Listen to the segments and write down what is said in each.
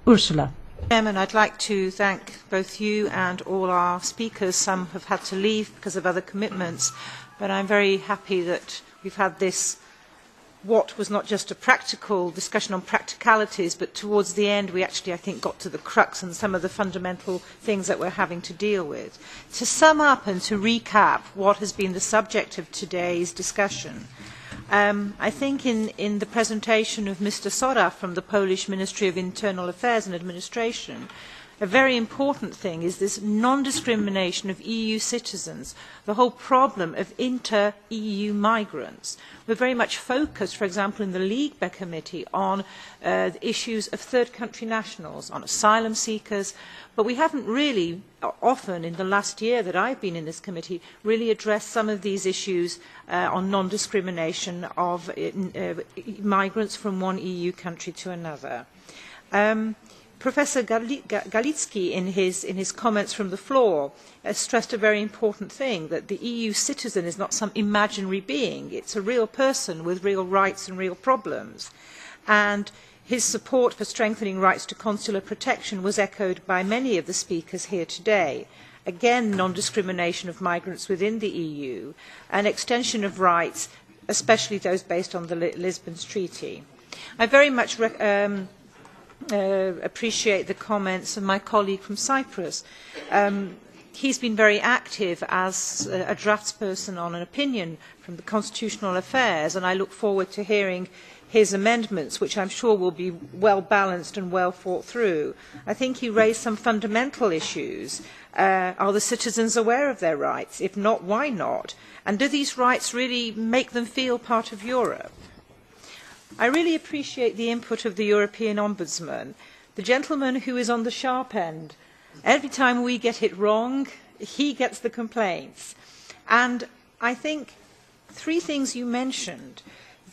Urszula. Chairman, I'd like to thank both you and all our speakers. Some have had to leave because of other commitments, but I'm very happy that we've had this, what was not just a practical discussion on practicalities, but towards the end we actually, I think, got to the crux and some of the fundamental things that we're having to deal with. To sum up and to recap what has been the subject of today's discussion, I think in the presentation of Mr. Sora from the Polish Ministry of Internal Affairs and Administration, a very important thing is this non-discrimination of EU citizens, the whole problem of inter-EU migrants. We're very much focused, for example, in the LIBE Committee on the issues of third country nationals, on asylum seekers, but we haven't really often in the last year that I've been in this committee really addressed some of these issues on non-discrimination of migrants from one EU country to another. Professor Galicki, in his comments from the floor, stressed a very important thing, that the EU citizen is not some imaginary being. It's a real person with real rights and real problems. And his support for strengthening rights to consular protection was echoed by many of the speakers here today. Again, non-discrimination of migrants within the EU, an extension of rights, especially those based on the Lisbon Treaty. I very much appreciate the comments of my colleague from Cyprus. He's been very active as a draftsperson on an opinion from the Constitutional Affairs, and I look forward to hearing his amendments, which I'm sure will be well balanced and well thought through. I think he raised some fundamental issues. Are the citizens aware of their rights? If not, why not? And do these rights really make them feel part of Europe? I really appreciate the input of the European Ombudsman, the gentleman who is on the sharp end. Every time we get it wrong, he gets the complaints. And I think three things you mentioned,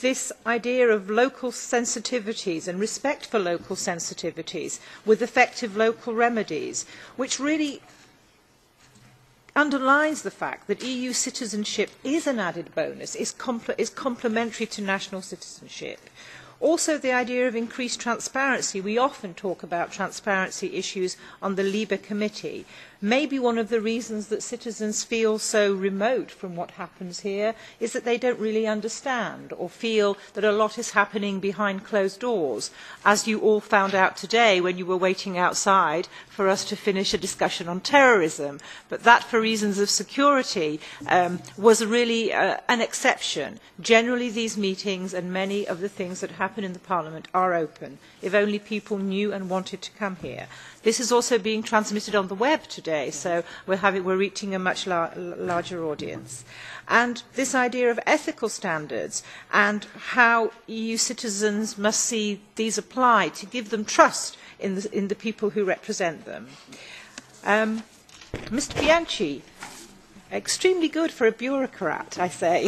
this idea of local sensitivities and respect for local sensitivities with effective local remedies, which really underlines the fact that EU citizenship is an added bonus, is complementary to national citizenship. Also, the idea of increased transparency. We often talk about transparency issues on the LIBE Committee. Maybe one of the reasons that citizens feel so remote from what happens here is that they don't really understand or feel that a lot is happening behind closed doors, as you all found out today when you were waiting outside for us to finish a discussion on terrorism. But that, for reasons of security, was really an exception. Generally, these meetings and many of the things that happen in the Parliament are open, if only people knew and wanted to come here. This is also being transmitted on the web today, so we're reaching a much larger audience. And this idea of ethical standards and how EU citizens must see these applied to give them trust in the people who represent them. Mr. Bianchi, extremely good for a bureaucrat, I say.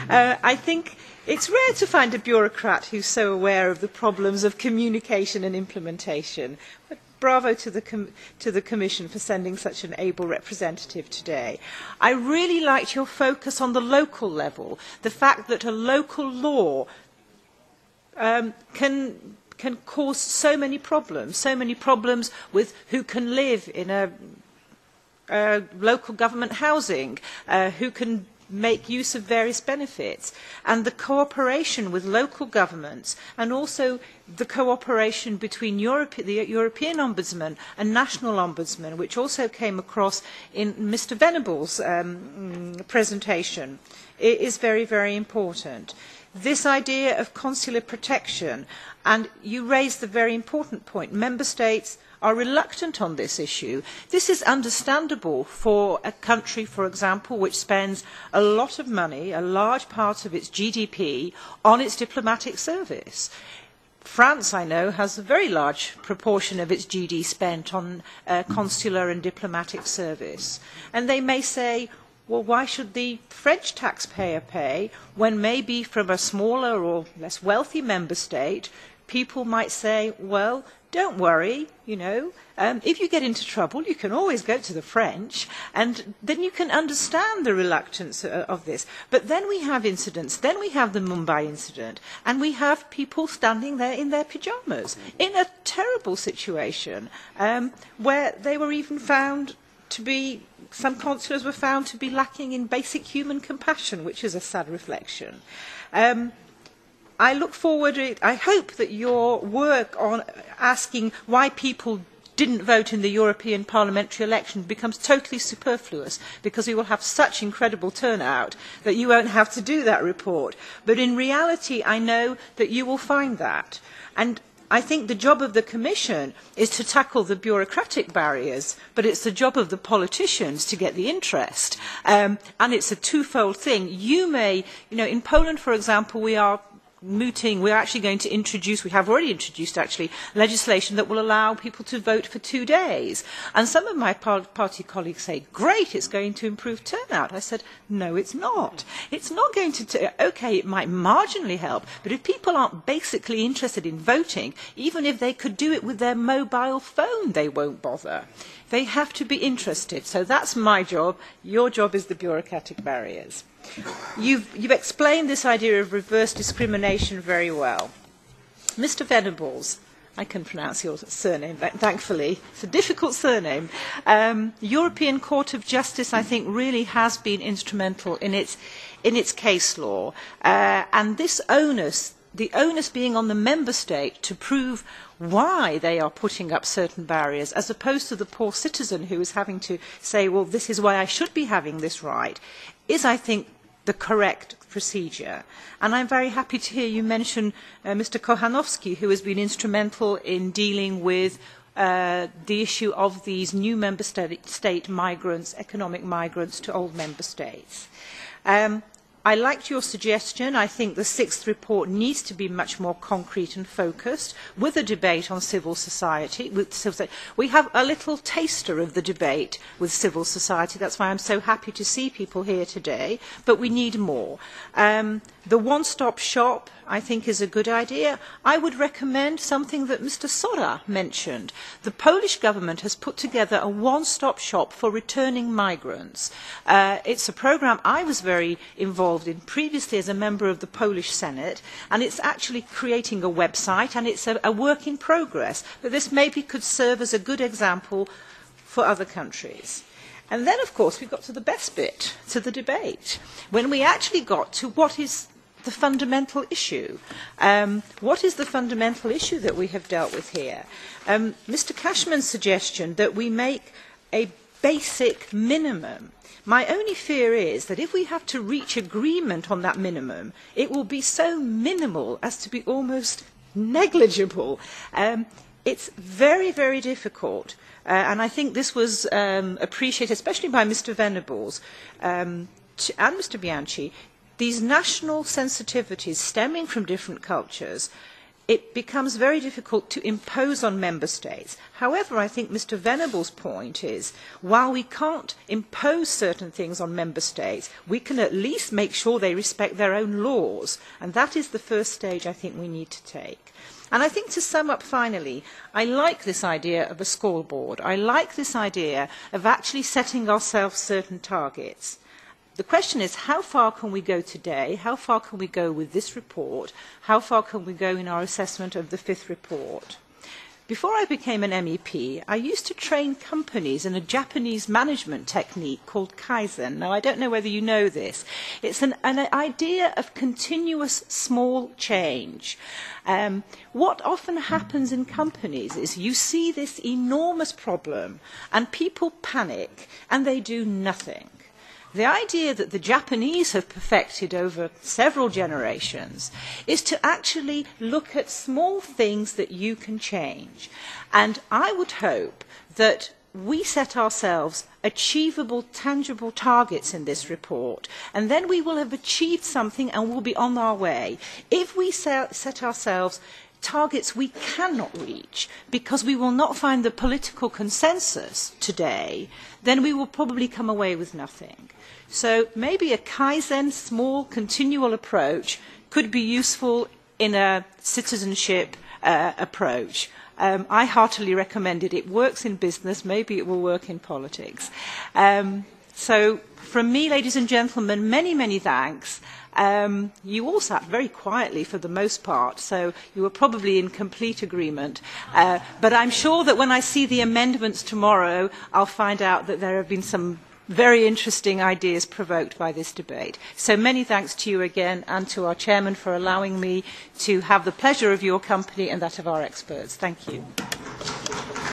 I think it's rare to find a bureaucrat who's so aware of the problems of communication and implementation. But bravo to the Commission for sending such an able representative today. I really liked your focus on the local level, the fact that a local law can cause so many problems with who can live in a local government housing, who can make use of various benefits, and the cooperation with local governments, and also the cooperation between the European Ombudsman and national ombudsmen, which also came across in Mr. Venable's presentation, is very, very important. This idea of consular protection, and you raised the very important point, member states are reluctant on this issue. This is understandable for a country, for example, which spends a lot of money, a large part of its GDP, on its diplomatic service. France, I know, has a very large proportion of its GDP spent on consular and diplomatic service. And they may say, well, why should the French taxpayer pay when maybe from a smaller or less wealthy member state people might say, well, don't worry, you know, if you get into trouble, you can always go to the French, and then you can understand the reluctance of this. But then we have incidents, then we have the Mumbai incident, and we have people standing there in their pyjamas in a terrible situation where they were even found to be, some consulars were found to be lacking in basic human compassion, which is a sad reflection. I look forward, I hope that your work on asking why people didn't vote in the European parliamentary election becomes totally superfluous, because we will have such incredible turnout that you won't have to do that report. But in reality, I know that you will find that. And I think the job of the Commission is to tackle the bureaucratic barriers, but it's the job of the politicians to get the interest. And it's a twofold thing. You may, you know, in Poland, for example, we're actually going to introduce, we have already introduced actually, legislation that will allow people to vote for 2 days. And some of my party colleagues say, great, it's going to improve turnout. I said, no, it's not. It's not going to, okay, it might marginally help, but if people aren't basically interested in voting, even if they could do it with their mobile phone, they won't bother. They have to be interested. So that's my job. Your job is the bureaucratic barriers. You've explained this idea of reverse discrimination very well. Mr. Venables, I can pronounce your surname, thankfully. It's a difficult surname. European Court of Justice, I think, really has been instrumental in its case law. And this onus, the onus being on the member state to prove why they are putting up certain barriers, as opposed to the poor citizen who is having to say, well, this is why I should be having this right, is, I think, the correct procedure. And I'm very happy to hear you mention Mr. Kochanowski, who has been instrumental in dealing with the issue of these new member state migrants, economic migrants to old member states. I liked your suggestion. I think the 6th report needs to be much more concrete and focused, with a debate on civil society. We have a little taster of the debate with civil society. That's why I'm so happy to see people here today, but we need more. The one-stop shop, I think, is a good idea. I would recommend something that Mr. Sora mentioned. The Polish government has put together a one-stop shop for returning migrants. It's a programme I was very involved in previously as a member of the Polish Senate, and it's actually creating a website, and it's a work in progress. But this maybe could serve as a good example for other countries. And then, of course, we got to the best bit, to the debate, when we actually got to what is the fundamental issue. What is the fundamental issue that we have dealt with here? Mr. Cashman's suggestion that we make a basic minimum. My only fear is that if we have to reach agreement on that minimum, it will be so minimal as to be almost negligible. It's very, very difficult. And I think this was appreciated, especially by Mr. Venables and Mr. Bianchi. These national sensitivities stemming from different cultures, it becomes very difficult to impose on member states. However, I think Mr. Venables' point is, while we can't impose certain things on member states, we can at least make sure they respect their own laws. And that is the first stage I think we need to take. And I think, to sum up finally, I like this idea of a scoreboard. I like this idea of actually setting ourselves certain targets. The question is, how far can we go today? How far can we go with this report? How far can we go in our assessment of the 5th report? Before I became an MEP, I used to train companies in a Japanese management technique called Kaizen. Now, I don't know whether you know this. It's an idea of continuous small change. What often happens in companies is you see this enormous problem and people panic and they do nothing. The idea that the Japanese have perfected over several generations is to actually look at small things that you can change. And I would hope that we set ourselves achievable, tangible targets in this report, and then we will have achieved something and we'll be on our way. If we set ourselves targets we cannot reach because we will not find the political consensus today, then we will probably come away with nothing. So maybe a Kaizen, small, continual approach could be useful in a citizenship approach. I heartily recommend it. It works in business, maybe it will work in politics. So from me, ladies and gentlemen, many, many thanks. You all sat very quietly for the most part, so you were probably in complete agreement. But I'm sure that when I see the amendments tomorrow, I'll find out that there have been some very interesting ideas provoked by this debate. So many thanks to you again and to our chairman for allowing me to have the pleasure of your company and that of our experts. Thank you.